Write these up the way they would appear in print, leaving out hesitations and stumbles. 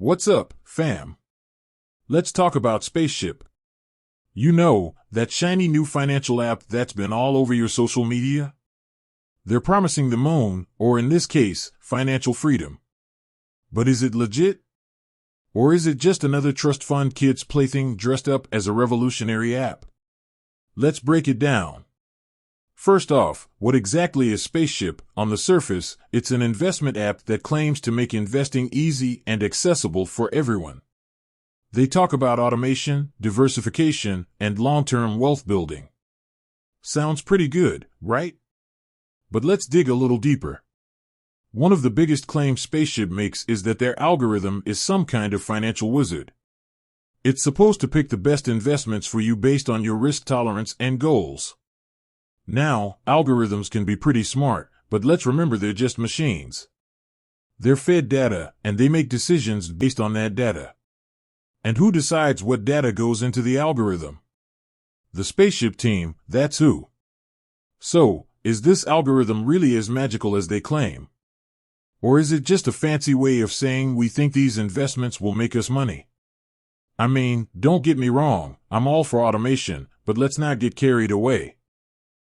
What's up, fam? Let's talk about Spaceship. You know, that shiny new financial app that's been all over your social media? They're promising the moon, or in this case, financial freedom. But is it legit? Or is it just another trust fund kid's plaything dressed up as a revolutionary app? Let's break it down. First off, what exactly is Spaceship? On the surface, it's an investment app that claims to make investing easy and accessible for everyone. They talk about automation, diversification, and long-term wealth building. Sounds pretty good, right? But let's dig a little deeper. One of the biggest claims Spaceship makes is that their algorithm is some kind of financial wizard. It's supposed to pick the best investments for you based on your risk tolerance and goals. Now, algorithms can be pretty smart, but let's remember they're just machines. They're fed data, and they make decisions based on that data. And who decides what data goes into the algorithm? The Spaceship team, that's who. So, is this algorithm really as magical as they claim? Or is it just a fancy way of saying we think these investments will make us money? I mean, don't get me wrong, I'm all for automation, but let's not get carried away.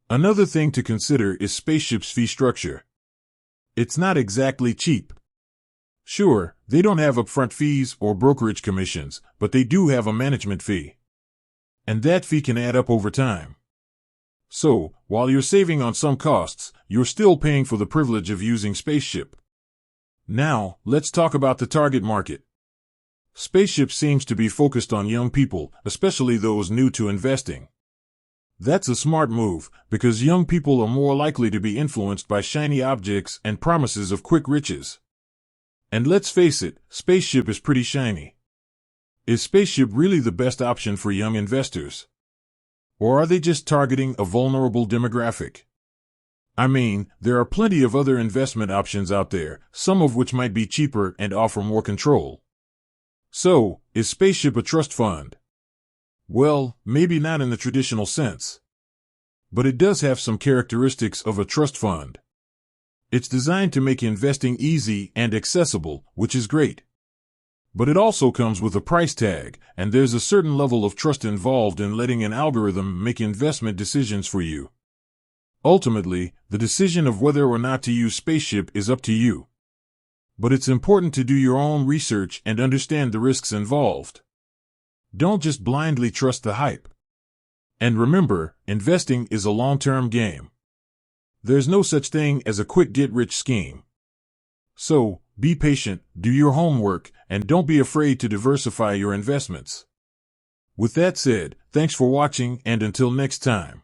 Another thing to consider is Spaceship's fee structure. It's not exactly cheap. Sure, they don't have upfront fees or brokerage commissions, but they do have a management fee. And that fee can add up over time. So, while you're saving on some costs, you're still paying for the privilege of using Spaceship. Now, let's talk about the target market. Spaceship seems to be focused on young people, especially those new to investing. That's a smart move, because young people are more likely to be influenced by shiny objects and promises of quick riches. And let's face it, Spaceship is pretty shiny. Is Spaceship really the best option for young investors? Or are they just targeting a vulnerable demographic? I mean, there are plenty of other investment options out there, some of which might be cheaper and offer more control. So, is Spaceship a trust fund? Well, maybe not in the traditional sense. But it does have some characteristics of a trust fund. It's designed to make investing easy and accessible, which is great. But it also comes with a price tag, and there's a certain level of trust involved in letting an algorithm make investment decisions for you. Ultimately, the decision of whether or not to use Spaceship is up to you. But it's important to do your own research and understand the risks involved. Don't just blindly trust the hype. And remember, investing is a long-term game. There's no such thing as a quick get-rich scheme. So, be patient, do your homework, and don't be afraid to diversify your investments. With that said, thanks for watching, and until next time.